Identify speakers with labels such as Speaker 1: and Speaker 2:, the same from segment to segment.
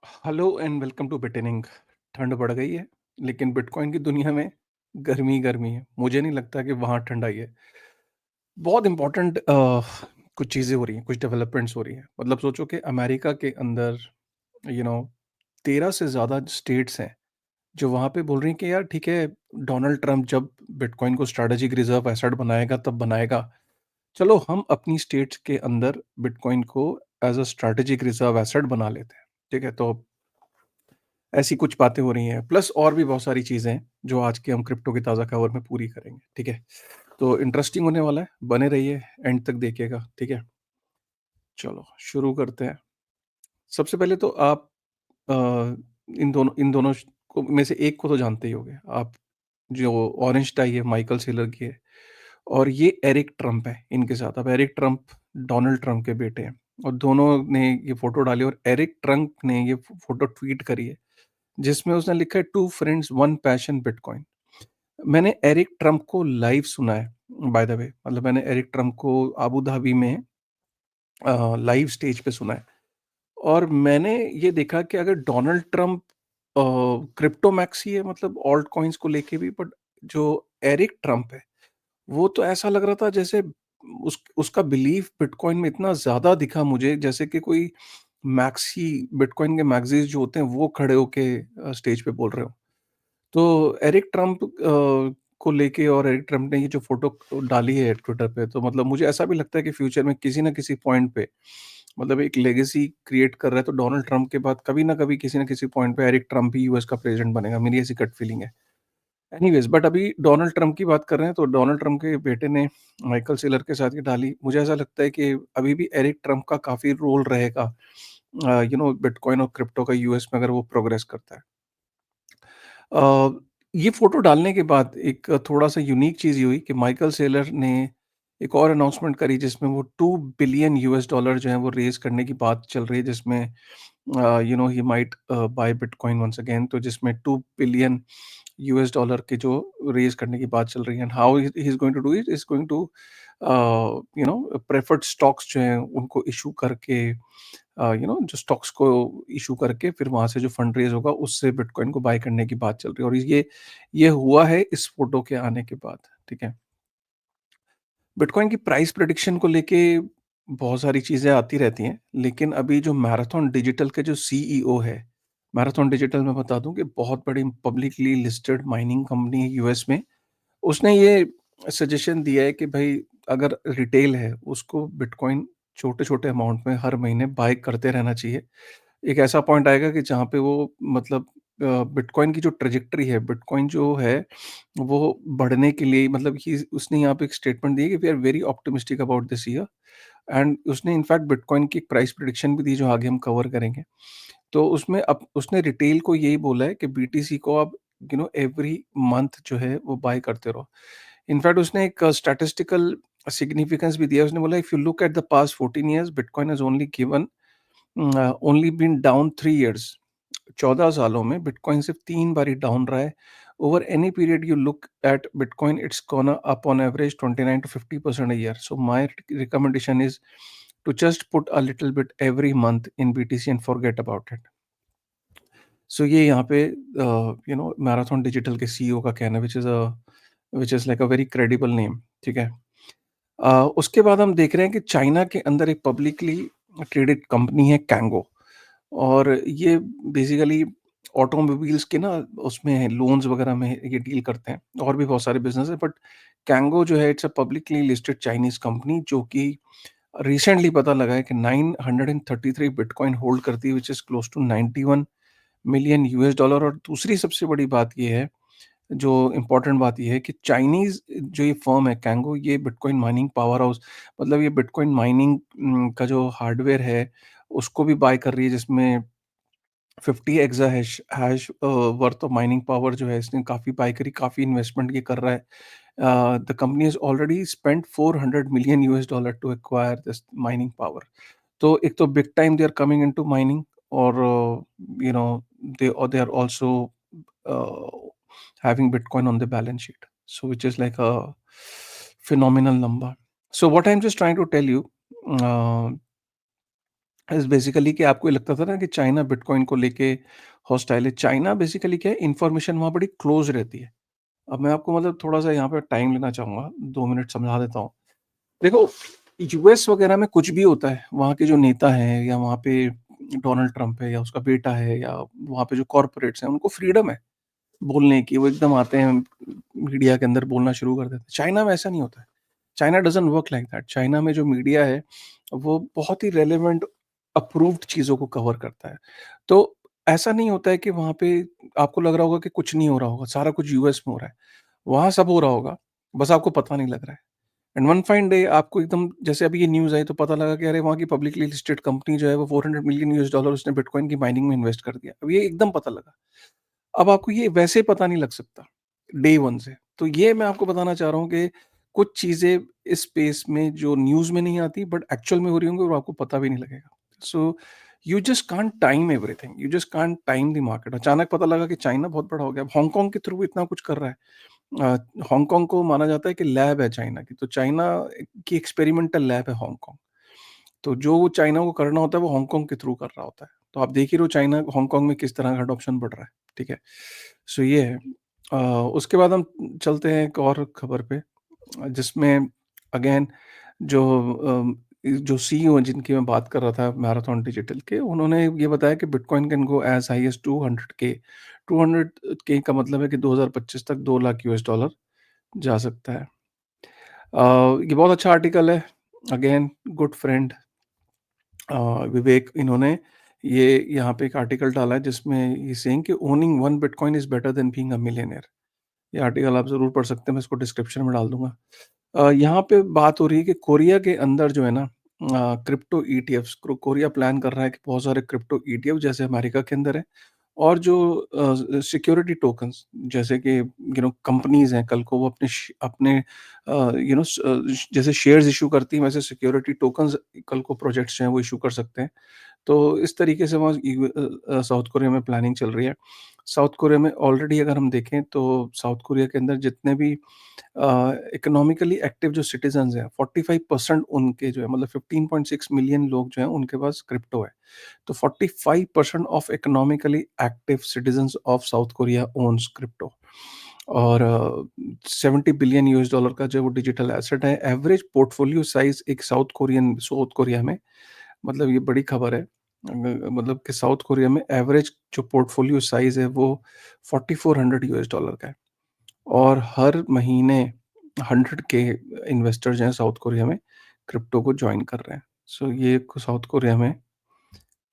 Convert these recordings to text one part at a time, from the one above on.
Speaker 1: Hello and welcome to Bitning. ठंड बढ़ गई है, लेकिन बिटकॉइन की दुनिया में गर्मी ही गर्मी है। मुझे नहीं लगता कि वहाँ ठंड आई है। बहुत इंपॉर्टेंट कुछ चीज़ें हो रही हैं, कुछ डेवलपमेंट्स हो रही हैं। मतलब सोचो कि अमेरिका के अंदर यू नो 13 से ज़्यादा स्टेट्स हैं जो वहाँ पे बोल रही हैं कि यार ठीक है, डोनाल्ड ट्रंप जब बिटकॉइन को स्ट्रैटेजिक रिजर्व एसेट बनाएगा तब बनाएगा। चलो हम अपनी स्टेट्स के अंदर बिटकॉइन को as a strategic reserve asset बना लेते हैं। ठीक है, तो ऐसी कुछ बातें हो रही हैं, प्लस और भी बहुत सारी चीज़ें हैं, जो आज के हम क्रिप्टो की ताज़ा खबर में पूरी करेंगे, ठीक है? तो इंटरेस्टिंग होने वाला है, बने रहिए, एंड तक देखिएगा, ठीक है? चलो, शुरू करते हैं। सबसे पहले तो आप अ, इन दोनों को में से एक को तो जानते ही होंगे आप, जो ऑरेंज टाई है, माइकल सेलर की है, और ये एरिक ट्रम्प है इनके साथ। अब एरिक ट्रम्प डोनाल्ड ट्रम्प के बेटे हैं, और दोनों ने ये फ़ोटो डाली, और एरिक ट्रम्प ने ये फ़ोटो ट्वीट करी है, जिसमें उसने लिखा है, two friends one passion bitcoin. मैंने एरिक ट्रम्प को लाइव सुना है, बाय द वे। मतलब मैंने एरिक ट्रम्प को अबू धाबी में लाइव स्टेज पे सुना है, और मैंने ये देखा कि अगर डोनाल्ड ट्रम्प क्रिप्टो मैक्सी है, मतलब ऑल्ट कॉइन्स को लेके भी, बट जो एरिक ट्रम्प है, वो तो ऐसा लग रहा था जैसे उसका बिलीफ बिटकॉइन में इतना ज़्यादा दिखा मुझे, जैसे कि कोई मैक्सी बिटकॉइन के मैक्सीज जो होते हैं वो खड़े होके स्टेज पे बोल रहे हो। तो एरिक ट्रम्प को लेके, और एरिक ट्रम्प ने ये जो फ़ोटो डाली है ट्विटर पे, तो मतलब मुझे ऐसा भी लगता है कि फ्यूचर में किसी न किसी पॉइंट पे, मतलब एक लेगेसी क्रिएट कर रहा है, तो डोनाल्ड ट्रम्प के बाद कभी ना कभी किसी न किसी पॉइंट पे एरिक ट्रम्प ही यूएस का प्रेज़िडेंट बनेगा। मेरी ऐसी गट फीलिंग है। एनीवेज़, बट अभी डोनाल्ड ट्रम्प की बात कर रहे हैं, तो डोनाल्ड ट्रम्प के बेटे ने माइकल सेलर के साथ ये डाली। मुझे ऐसा लगता है कि अभी भी एरिक ट्रम्प का काफ़ी रोल रहेगा, बिटकॉइन और क्रिप्टो का यूएस में, अगर वो प्रोग्रेस करता है। अ, ये फ़ोटो डालने के बाद एक थोड़ा-सा यूनिक चीज़ ये हुई कि माइकल सेलर ने एक और अनाउंसमेंट करी, जिसमें वो 2 बिलियन यूएस डॉलर जो हैं वो रेज़ करने की बात चल रही है, जिसमें he might buy bitcoin once again, तो जिसमें 2 बिलियन यूएस डॉलर के जो रेज़ करने की बात चल रही है। And how he is going to do it, is going to preferred stocks जो हैं उनको इश्यू करके, जो स्टॉक्स को इश्यू करके, फिर वहाँ से जो फंड रेज़ होगा उससे बिटकॉइन को बाय करने की बात चल रही है, और ये हुआ है इस फ़ोटो के आने के बाद, ठीक है? बिटकॉइन की प्राइस प्रेडिक्शन को लेके बहुत सारी चीज़ें आती रहती हैं, लेकिन अभी जो मैराथन डिजिटल के जो सीईओ है, मैराथन डिजिटल मैं बता दूँ कि बहुत बड़ी पब्लिकली लिस्टेड माइनिंग कंपनी है यूएस में। उसने ये सजेशन दिया है कि भई अगर रिटेल है, उसको बिटकॉइन छोटे-छोटे अमाउंट में हर महीने बाय करते रहना चाहिए। एक ऐसा पॉइंट आएगा कि जहाँ पे वो, मतलब बिटकॉइन की जो ट्रैजेक्टरी है, बिटकॉइन जो है, वो बढ़ने के लिए, मतलब कि उसने यहाँ पे एक स्टेटमेंट दी है कि we are very optimistic about this year. And उसने इनफैक्ट बिटकॉइन की एक प्राइस प्रेडिक्शन भी दी, जो आगे हम कवर करेंगे। तो उसमें अब उसने रिटेल को यही बोला है कि बीटीसी को अब एवरी मंथ जो है वो बाय करते रहो। इनफैक्ट उसने एक स्टैटिस्टिकल सिग्निफिकेंस भी दिया। उसने बोला, if you look at the past 14 years, bitcoin has only given only been down 3 years. 14 सालों में बिटकॉइन सिर्फ 3 बार ही डाउन रहा है। Over any period you look eight bitcoin, it's gone up on average 29 to 50% a year. So my recommendation is to just put a little bit every month in BTC and forget about it. सो ये यहाँ पे marathon digital के CEO का कहना है, which is like a very credible name, ठीक है? उसके बाद हम देख रहे हैं कि चाइना के अंदर एक पब्लिकली ट्रेडेड कंपनी है कैंगो, और ये बेसिकली ऑटोमोबाइल्स के ना, उसमें है लोन्स वगैरह में ये डील करते हैं, और भी बहुत सारे बिज़नेस है, बट कैंगो जो है, it's a publicly listed Chinese company, जो कि रिसेंटली पता लगा है कि 933 बिटकॉइन होल्ड करती है, which is close to 91 million US dollar. और दूसरी सबसे बड़ी बात ये है, जो इम्पोर्टेंट बात ये है कि चाइनीज़ जो ये फर्म है कैंगो, ये बिटकॉइन माइनिंग पावर हाउस, मतलब ये बिटकॉइन माइनिंग का जो हार्डवेयर है, उसको भी बाय कर रही है, जिसमें 50 exa hash worth of mining power जो है, इसने काफ़ी बाय करी, काफ़ी इन्वेस्टमेंट ये कर रहा है। The company has already spent 400 million US dollar to acquire this mining power. तो एक तो big time they are coming into mining, और you know they are also having bitcoin on the balance sheet, so which is like a phenomenal number. So what I'm just trying to tell you, uh, is basically कि आपको ये लगता था ना कि China bitcoin को लेके hostile है। चाइना बेसिकली क्या है, इन्फॉर्मेशन वहाँ बड़ी क्लोज़ रहती है। अब मैं आपको मतलब थोड़ा-सा यहाँ पे टाइम लेना चाहूँगा, 2 मिनट समझा देता हूँ। देखो, यूएस वगैरह में कुछ भी होता है, वहाँ के जो नेता हैं या वहाँ पे डोनाल्ड ट्रम्प है या उसका बेटा है या वहाँ पे जो कॉर्पोरेट्स हैं, उनको फ्रीडम है बोलने की। वो एकदम आते हैं, मीडिया के अंदर बोलना शुरू कर देते हैं। चाइना में ऐसा नहीं होता है। China doesn't work like that. China में जो मीडिया है, वो बहुत ही रेलेवेंट अप्रूव्ड चीज़ों को कवर करता है। तो ऐसा नहीं होता है कि वहाँ पे आपको लग रहा होगा कि कुछ नहीं हो रहा होगा, सारा कुछ यूएस में हो रहा है। वहाँ सब हो रहा होगा, बस आपको पता नहीं लग रहा है। एंड वन फाइन डे आपको एकदम, जैसे अभी ये न्यूज़ आई तो पता लगा कि अरे वहाँ की पब्लिकली लिस्टेड कंपनी जो है वो $400 मिलियन उसने बिटकॉइन की माइनिंग में इन्वेस्ट कर दिया। अब ये एकदम पता लगा। अब आपको ये वैसे पता नहीं लग सकता, डे 1 से। तो ये मैं आपको बताना चाह रहा हूँ कि कुछ चीज़ें इस स्पेस में जो न्यूज़ में नहीं आती बट एक्चुअल में हो रही होंगी और आपको पता भी नहीं लगेगा। So you just can't time everything, you just can't time the market. अचानक पता लगा कि चाइना बहुत बड़ा हो गया। अब हांगकांग के थ्रू इतना कुछ कर रहा है। हांगकांग को माना जाता है कि लैब है चाइना की, तो चाइना की एक्सपेरिमेंटल लैब है हांगकांग। तो जो चाइना को करना होता है वो हांगकांग के थ्रू कर रहा होता है। तो आप देख ही रहे हो चाइना हांगकांग में किस तरह का अडॉप्शन बढ़ रहा है, ठीक है? सो ये है। अ, उसके बाद हम चलते हैं एक और खबर पे, जिसमें अगेन जो जो सीईओ जिनकी मैं बात कर रहा था मैराथन डिजिटल के, उन्होंने ये बताया कि bitcoin can go as high as 200 के। 200 के का मतलब है कि 2025 तक $2 लाख जा सकता है। ये बहुत अच्छा आर्टिकल है। अगेन गुड फ्रेंड विवेक, इन्होंने ये यहाँ पे एक आर्टिकल डाला है जिसमें ही सेइंग कि owning one bitcoin is better than being a millionaire. ये आर्टिकल आप ज़रूर पढ़ सकते हैं, मैं इसको डिस्क्रिप्शन में डाल दूँगा। यहाँ पे बात हो रही है कि कोरिया के अंदर जो है ना, क्रिप्टो ईटीएफ्स, कोरिया प्लान कर रहा है कि बहुत सारे क्रिप्टो ईटीएफ जैसे अमेरिका के अंदर है, और जो सिक्योरिटी टोकन्स जैसे कि कंपनीज़ हैं, कल को वो अपने जैसे शेयर्स इश्यू करती हैं, वैसे सिक्योरिटी टोकन्स कल को प्रोजेक्ट्स जो हैं वो इश्यू कर सकते हैं। तो इस तरीके से वहाँ साउथ कोरिया में प्लानिंग चल रही है। साउथ कोरिया में ऑलरेडी अगर हम देखें तो साउथ कोरिया के अंदर जितने भी इकोनॉमिकली एक्टिव जो सिटिज़न्स हैं, 45% उनके जो है, मतलब 15.6 मिलियन लोग जो हैं उनके पास क्रिप्टो है। तो 45% of economically active citizens of South Korea owns crypto. और 70 बिलियन यूएस डॉलर का जो वो डिजिटल एसेट है। एवरेज पोर्टफोलियो साइज़ एक साउथ कोरिया में, मतलब ये बड़ी खबर है। मतलब कि साउथ कोरिया में एवरेज जो पोर्टफोलियो साइज़ है वो $4400 का है, और हर महीने 100 के इन्वेस्टर्स हैं साउथ कोरिया में क्रिप्टो को जॉइन कर रहे हैं। सो ये साउथ कोरिया में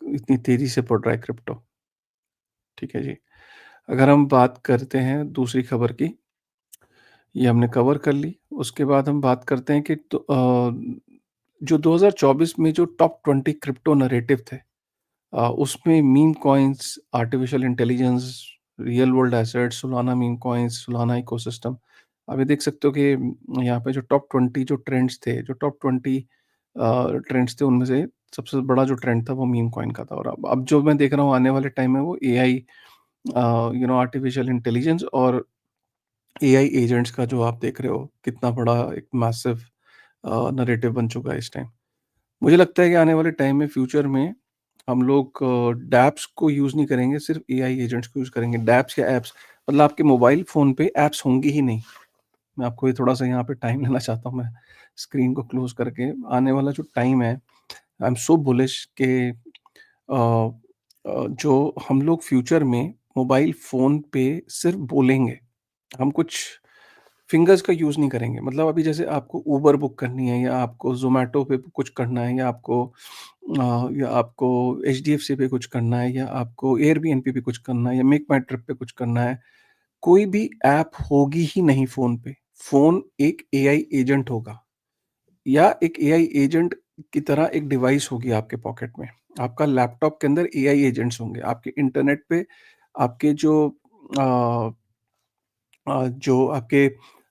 Speaker 1: इतनी तेज़ी से बढ़ रहा है क्रिप्टो, ठीक है जी। अगर हम बात करते हैं दूसरी खबर की, ये हमने कवर कर ली। उसके बाद हम बात करते हैं कि जो 2024 में जो टॉप 20 क्रिप्टो नैरेटिव थे, उसमें meme coins, artificial intelligence, real world assets, Solana meme coins, Solana ecosystem. आप ये देख सकते हो कि यहाँ पे जो टॉप 20 जो ट्रेंड्स थे, जो टॉप 20 ट्रेंड्स थे, उनमें से सबसे बड़ा जो ट्रेंड था वो मीम कॉइन का था। और अब जो मैं देख रहा हूँ आने वाले टाइम में वो एआई, आर्टिफिशियल इंटेलिजेंस और एआई एजेंट्स का जो आप देख रहे हो, कितना बड़ा एक मैसिव नैरेटिव बन चुका है इस टाइम। मुझे लगता है कि आने वाले टाइम में, फ्यूचर में, हम लोग डैप्स को यूज़ नहीं करेंगे, सिर्फ़ एआई एजेंट्स को यूज़ करेंगे। डैप्स या ऐप्स, मतलब आपके मोबाइल फ़ोन पे ऐप्स होंगी ही नहीं। मैं आपको ये थोड़ा-सा यहाँ पे टाइम लेना चाहता हूँ, मैं स्क्रीन को क्लोज़ करके। आने वाला जो टाइम है, आई एम सो बुलिश कि जो हम लोग फ्यूचर में मोबाइल फ़ोन पे सिर्फ़ बोलेंगे। हम कुछ फिंगर्स का यूज़ नहीं करेंगे। मतलब अभी जैसे आपको उबर बुक करनी है, या आपको ज़ोमैटो पे कुछ करना है, या आपको एचडीएफसी पे कुछ करना है, या आपको एयरबीएनबी पे कुछ करना है, या मेक माई ट्रिप पे कुछ करना है, कोई भी ऐप होगी ही नहीं फ़ोन पे। फ़ोन एक एआई एजेंट होगा, या एक एआई एजेंट की तरह एक डिवाइस होगी आपके पॉकेट में। आपका लैपटॉप के अंदर एआई एजेंट्स होंगे। आपके इंटरनेट पे आपके अ जो आपके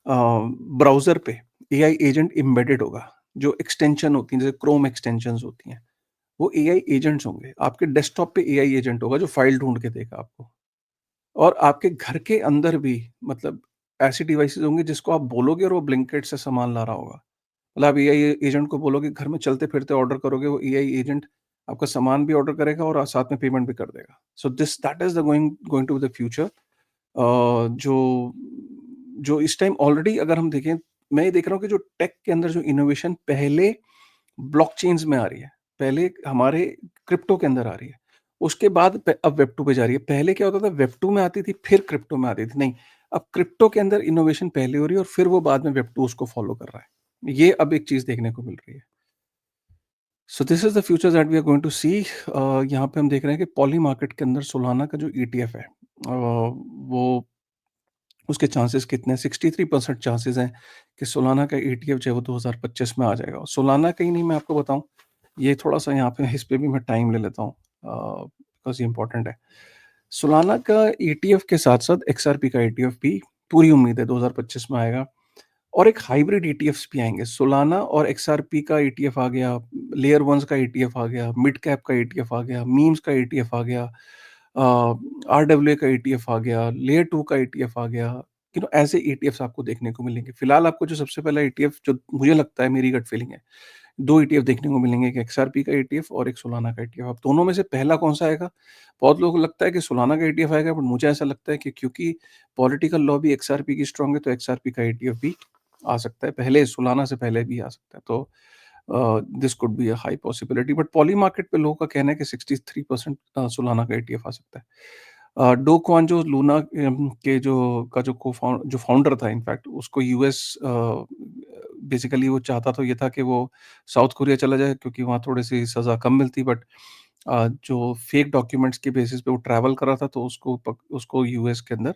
Speaker 1: ब्राउज़र पे एआई एजेंट एम्बेडेड होगा, जो एक्सटेंशन होती हैं, जैसे क्रोम एक्सटेंशंस होती हैं, वो एआई एजेंट्स होंगे। आपके डेस्कटॉप पे एआई एजेंट होगा जो फ़ाइल ढूँढ के देगा आपको। और आपके घर के अंदर भी, मतलब ऐसी डिवाइसेज़ होंगी जिसको आप बोलोगे और वो ब्लिंकिट से सामान ला रहा होगा। मतलब आप एआई एजेंट को बोलोगे घर में चलते-फिरते ऑर्डर करोगे, वो एआई एजेंट आपका सामान भी ऑर्डर करेगा और साथ में पेमेंट भी कर देगा। So this that is the going going to the future. जो जो इस टाइम ऑलरेडी अगर हम देखें, मैं ये देख रहा हूँ कि जो टेक के अंदर जो इनोवेशन पहले ब्लॉकचेन्स में आ रही है, पहले हमारे क्रिप्टो के अंदर आ रही है, उसके बाद अब वेब 2 पे जा रही है। पहले क्या होता था, वेब 2 में आती थी, फिर क्रिप्टो में आती थी, नहीं, अब क्रिप्टो के अंदर इनोवेशन पहले हो रही है और फिर वो बाद में वेब 2 उसको फॉलो कर रहा है। ये अब एक चीज़ देखने को मिल रही है। So this is the future that we are going to see. यहाँ पे हम देख रहे हैं कि पॉली मार्केट के अंदर सोलाना का जो ईटीएफ है, वो उसके चांसेस कितने हैं? 63% चांसेस हैं कि सोलाना का ईटीएफ जो है वो 2025 में आ जाएगा। और सोलाना का ही नहीं, मैं आपको बताऊँ, ये थोड़ा-सा यहाँ पे इस पे भी मैं टाइम ले लेता हूँ बिकॉज़ ये इम्पोर्टेंट है। सोलाना का ईटीएफ के साथ-साथ एक्सआरपी का ईटीएफ भी पूरी उम्मीद है 2025 में आएगा। और एक हाइब्रिड ईटीएफ्स भी आएँगे। सोलाना और एक्सआरपी का ईटीएफ आ गया, लेयर वन्स का ईटीएफ आ गया, मिड कैप का ईटीएफ आ गया, मीम्स का ईटीएफ आ गया, आरडब्ल्यूए का ईटीएफ आ गया, लेयर 2 का ईटीएफ आ गया। ऐसे ईटीएफ्स आपको देखने को मिलेंगे। फिलहाल आपको जो सबसे पहला ईटीएफ जो मुझे लगता है, मेरी गट फीलिंग है, 2 ईटीएफ देखने को मिलेंगे, एक एक्सआरपी का ईटीएफ और एक सोलाना का ईटीएफ। अब दोनों में से पहला कौन-सा आएगा? बहुत लोगों को लगता है कि सोलाना का ईटीएफ आएगा, बट मुझे ऐसा लगता है कि क्योंकि पॉलिटिकल लॉबी एक्सआरपी की स्ट्रांग है, तो एक्सआरपी का ईटीएफ भी आ सकता है, पहले सोलाना से पहले भी आ सकता है। तो this could be a high possibility, but poly market पे लोगों का कहना है कि 63% सोलाना का ईटीएफ आ सकता है। डो क्वान जो लूना के जो फाउंडर था, इनफैक्ट उसको यूएस बेसिकली वो चाहता तो ये था कि वो साउथ कोरिया चला जाए, क्योंकि वहाँ थोड़ी-सी सज़ा कम मिलती, बट जो फेक डॉक्यूमेंट्स के बेसिस पे वो ट्रैवल कर रहा था, तो उसको यूएस के अंदर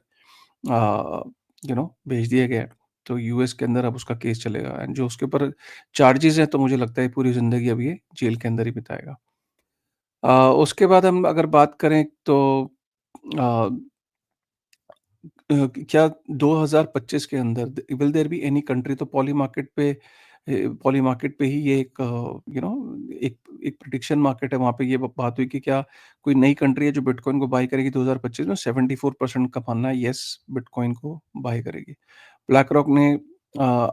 Speaker 1: भेज दिया गया है। तो यूएस के अंदर अब उसका केस चलेगा, एंड जो उसके ऊपर चार्जेज़ हैं, तो मुझे लगता है पूरी ज़िंदगी अब ये जेल के अंदर ही बिताएगा। अ, उसके बाद हम अगर बात करें तो अ क्या 2025 के अंदर will there be any country, तो पॉली मार्केट पे ही ये एक एक एक प्रेडिक्शन मार्केट है, वहाँ पे ये बात हुई कि क्या कोई नई कंट्री है जो बिटकॉइन को बाय करेगी 2025 में। 74% का मानना है, यस, बिटकॉइन को बाय करेगी। ब्लैक रॉक ने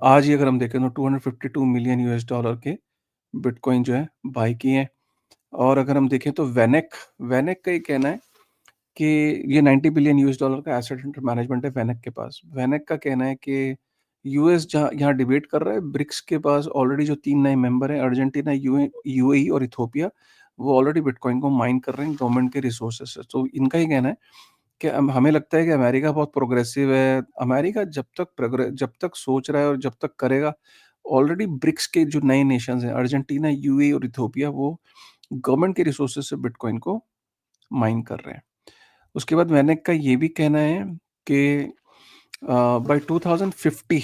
Speaker 1: आज ही अगर हम देखें तो 252 मिलियन यूएस डॉलर के बिटकॉइन जो है बाय किए हैं। और अगर हम देखें तो वेनेक का ये कहना है कि ये 90 बिलियन यूएस डॉलर का एसेट अंडर मैनेजमेंट है वेनेक के पास। वेनेक का कहना है कि यूएस जहाँ यहाँ डिबेट कर रहा है, ब्रिक्स के पास ऑलरेडी जो 3 नए मेंबर हैं, अर्जेंटीना, यूएई और इथियोपिया, वो ऑलरेडी बिटकॉइन को माइन कर रहे हैं गवर्नमेंट के रिसोर्सेज से। तो इनका ये कहना है कि हमें लगता है कि अमेरिका बहुत प्रोग्रेसिव है। अमेरिका जब तक सोच रहा है और जब तक करेगा, ऑलरेडी ब्रिक्स के जो नए नेशंस हैं, अर्जेंटीना, यूएई और इथियोपिया, वो गवर्नमेंट के रिसोर्सेज से बिटकॉइन को माइन कर रहे हैं। उसके बाद वैनेक का ये भी कहना है कि बाय 2050,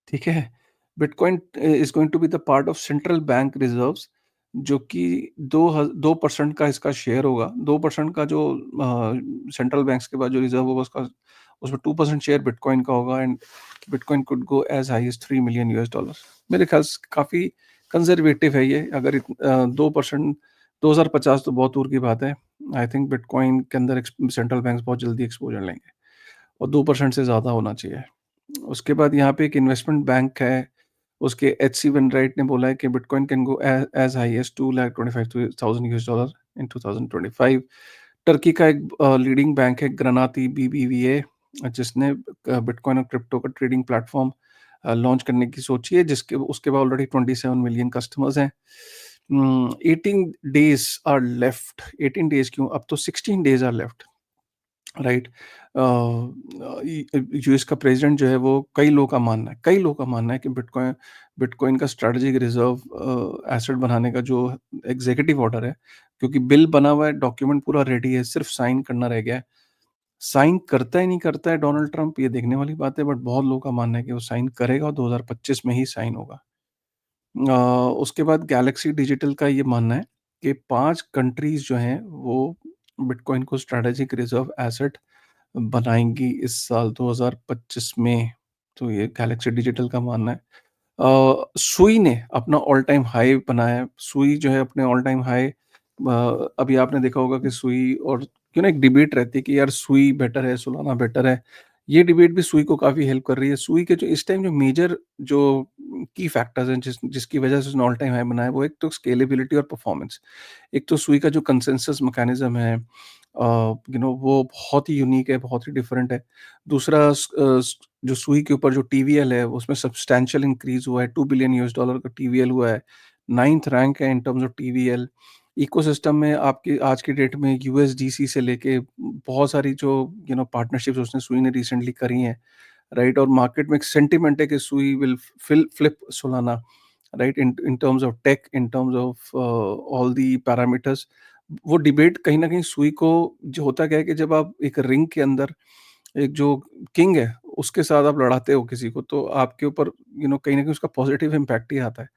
Speaker 1: ठीक है, bitcoin is going to be the part of central bank reserves, जो कि 2% का इसका शेयर होगा। 2% का जो सेंट्रल बैंक्स के पास जो रिजर्व होगा, उसका उसमें 2% शेयर बिटकॉइन का होगा, and bitcoin could go as high as 3 million US dollar. मेरे ख्याल से काफ़ी कंजर्वेटिव है ये। अगर 2%, 2050 तो बहुत दूर की बात है। आई थिंक बिटकॉइन के अंदर सेंट्रल बैंक्स बहुत जल्दी एक्सपोजर लेंगे, और 2% से ज़्यादा होना चाहिए। उसके बाद यहाँ पे एक इन्वेस्टमेंट बैंक है, उसके एचसी वेनराइट ने बोला है कि bitcoin can go as high as 2,25,000 US dollar in 2025। Turkey का एक लीडिंग बैंक है ग्रनाती बीबीवीए, जिसने बिटकॉइन और क्रिप्टो का ट्रेडिंग प्लेटफॉर्म लॉन्च करने की सोची है, जिसके उसके बाद ऑलरेडी 27 मिलियन कस्टमर्स हैं। 18 डेज आर लेफ्ट। 18 डेज क्यों, अब तो 16 days are left, right. US का प्रेसिडेंट जो है, वो कई लोगों का मानना है कि बिटकॉइन बिटकॉइन का स्ट्रेटेजिक रिजर्व एसेट बनाने का जो एग्जीक्यूटिव ऑर्डर है, क्योंकि बिल बना हुआ है, डॉक्यूमेंट पूरा रेडी है, सिर्फ साइन करना रह गया है। साइन करता है नहीं करता है डोनाल्ड ट्रंप, ये देखने वाली बात है, बट बहुत लोगों का मानना है कि वो साइन करेगा और 2025 में ही साइन होगा। अ, उसके बाद गैलेक्सी डिजिटल का ये मानना है कि 5 कंट्रीज़ जो हैं, वो बिटकॉइन को स्ट्रैटेजिक रिज़र्व एसेट बनाएँगी इस साल 2025 में। तो ये गैलेक्सी डिजिटल का मानना है। सुई ने अपना ऑल टाइम हाई बनाया है। सुई जो है अपने ऑल टाइम हाई, अभी आपने देखा होगा कि सुई और एक डिबेट रहती है कि यार सुई बेटर है, सोलाना बेटर है, ये डिबेट भी सुई को काफ़ी हेल्प कर रही है। सुई के जो इस टाइम जो मेजर जो की फैक्टर्स हैं जिसकी वजह से उसने ऑल टाइम हाई बना है, वो एक तो स्केलेबिलिटी और परफॉर्मेंस। एक तो सुई का जो कंसेंसस मैकेनिज़्म है, वो बहुत ही यूनिक है, बहुत ही डिफरेंट है। दूसरा जो सुई के ऊपर जो टीवीएल है, उसमें सब्सटैंशियल इंक्रीज़ हुआ है, $2 बिलियन यूएस डॉलर का टीवीएल हुआ है। 9th रैंक है इन टर्म्स ऑफ टीवीएल। इकोसिस्टम में आपकी आज की डेट में यूएसडीसी से लेके बहुत सारी जो पार्टनरशिप्स उसने सुई ने रिसेंटली करी हैं, राइट? और मार्केट में एक सेंटिमेंट है कि Sui will flip Solana, right? In in terms of tech, in terms of all the parameters. वो डिबेट कहीं न कहीं सुई को, जो होता क्या है कि जब आप एक रिंग के अंदर एक जो किंग है, उसके साथ आप लड़ाते हो किसी को, तो आपके ऊपर कहीं न कहीं उसका पॉजिटिव इम्पैक्ट ही आता है।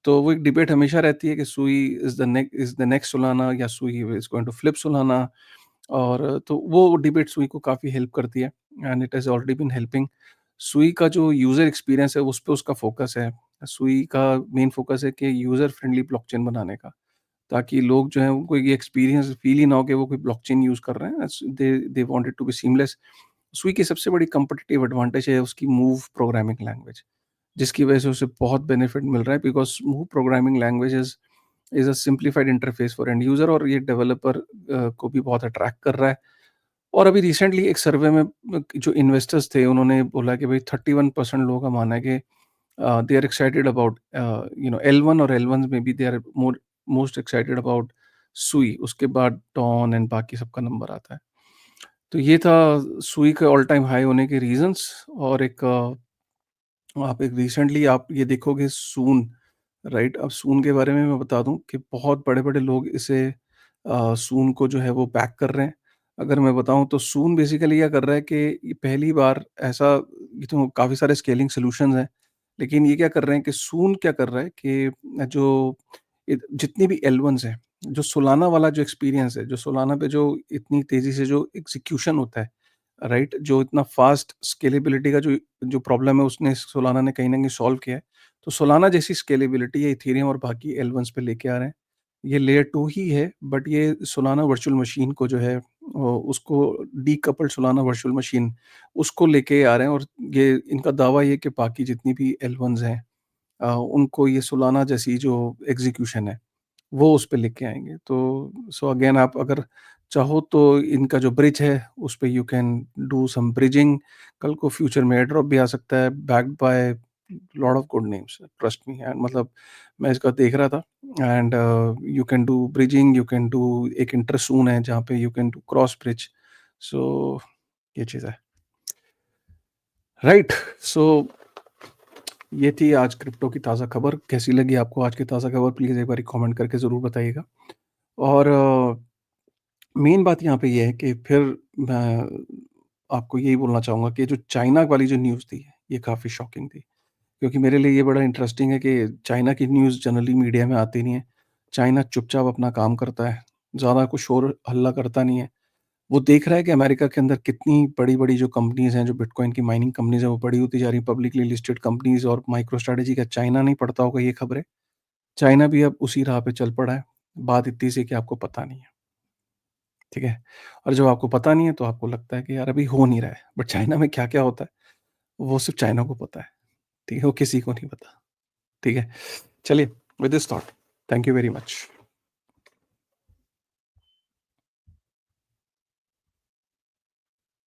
Speaker 1: तो वो एक डिबेट हमेशा रहती है कि सुई इज़ द नेक्स्ट सोलाना, या Sui is going to flip Solana. और तो वो डिबेट सुई को काफ़ी हेल्प करती है, and it has already been helping. Sui का जो यूज़र एक्सपीरियंस है, उस पे उसका फ़ोकस है। सुई का मेन फ़ोकस है कि यूज़र फ्रेंडली ब्लॉकचेन बनाने का, ताकि लोग जो हैं उनको ये एक्सपीरियंस फ़ील ही ना हो कि वो कोई ब्लॉकचेन यूज़ कर रहे हैं। They want it to be seamless. Sui की सबसे बड़ी कॉम्पिटिटिव एडवांटेज है उसकी मूव प्रोग्रामिंग लैंग्वेज, जिसकी वजह से उसे बहुत बेनिफिट मिल रहा है, because move programming language is a simplified interface for end user, और ये डेवलपर को भी बहुत अट्रैक्ट कर रहा है। और अभी रिसेंटली एक सर्वे में जो इन्वेस्टर्स थे, उन्होंने बोला कि भाई 31% लोगों का मानना है कि they are excited about L1, और L1 में भी they are most excited about Sui. उसके बाद डॉन एंड बाकी सबका नंबर आता है। तो ये था सुई के ऑल टाइम हाई होने के रीजंस। और एक आप एक रिसेंटली आप ये देखोगे सून, राइट? अब सून के बारे में मैं बता दूं कि बहुत बड़े बड़े लोग इसे सून को जो है वो बैक कर रहे हैं। अगर मैं बताऊं तो सून बेसिकली क्या कर रहा है कि ये पहली बार ऐसा, ये तो काफ़ी सारे स्केलिंग सॉल्यूशंस हैं, लेकिन ये क्या कर रहे हैं कि सून क्या कर रहा है कि जो जितनी भी एल1s हैं, जो सोलाना वाला जो एक्सपीरियंस है, जो सोलाना पे जो इतनी तेज़ी से जो एग्जीक्यूशन होता है, राइट? जो इतना फास्ट स्केलेबिलिटी का जो जो प्रॉब्लम है, उसने सोलाना ने कहीं न कहीं सॉल्व किया है। तो सोलाना जैसी स्केलेबिलिटी ये इथेरियम और बाकी एल1s पे लेके आ रहे हैं। ये लेयर 2 ही है, बट ये सोलाना वर्चुअल मशीन को जो है उसको डीकपल्ड सोलाना वर्चुअल मशीन उसको लेके आ रहे हैं। और ये इनका दावा ये है कि बाकी जितनी भी एल1s हैं, उनको ये सोलाना जैसी जो एग्ज़ीक्यूशन है, वो उस पे लेके आएँगे। तो सो अगेन आप अगर चाहो तो इनका जो ब्रिज है, उस पे you can do some bridging. कल को फ्यूचर में एयर ड्रॉप भी आ सकता है, backed by lot of good names, trust me. And मतलब मैं इसका देख रहा था, and you can do bridging, you can do एक इंटरसून है जहाँ पे you can do cross bridge. So ये चीज़ है। राइट। सो ये थी आज क्रिप्टो की ताज़ा खबर। कैसी लगी आपको आज की ताज़ा खबर? प्लीज़ एक बारी कमेंट करके ज़रूर बताइएगा। और मेन बात यहाँ पे ये है कि फिर मैं आपको यही बोलना चाहूँगा कि जो चाइना वाली जो न्यूज़ थी, ये काफ़ी शॉकिंग थी। क्योंकि मेरे लिए ये बड़ा इंटरेस्टिंग है कि चाइना की न्यूज़ जनरली मीडिया में आती नहीं है। चाइना चुपचाप अपना काम करता है, ज़्यादा कुछ शोर हल्ला करता नहीं है। वो देख रहा है कि अमेरिका के अंदर कितनी बड़ी-बड़ी जो कंपनीज़ हैं, जो बिटकॉइन की माइनिंग कंपनीज़ हैं, वो बड़ी होती जा रही हैं, पब्लिकली लिस्टेड कंपनीज़ और माइक्रो स्ट्रैटेजी। का चाइना नहीं पढ़ता होगा ये खबरें? चाइना भी अब उसी राह पे चल पड़ा है। बात इतनी सी कि आपको पता नहीं है। ठीक है? और जब आपको पता नहीं है तो आपको लगता है कि यार अभी हो नहीं रहा है। बट चाइना में क्या-क्या होता है, वो सिर्फ़ चाइना को पता है। ठीक है? वो किसी को नहीं पता। ठीक है? चलिए, with this thought, thank you very much.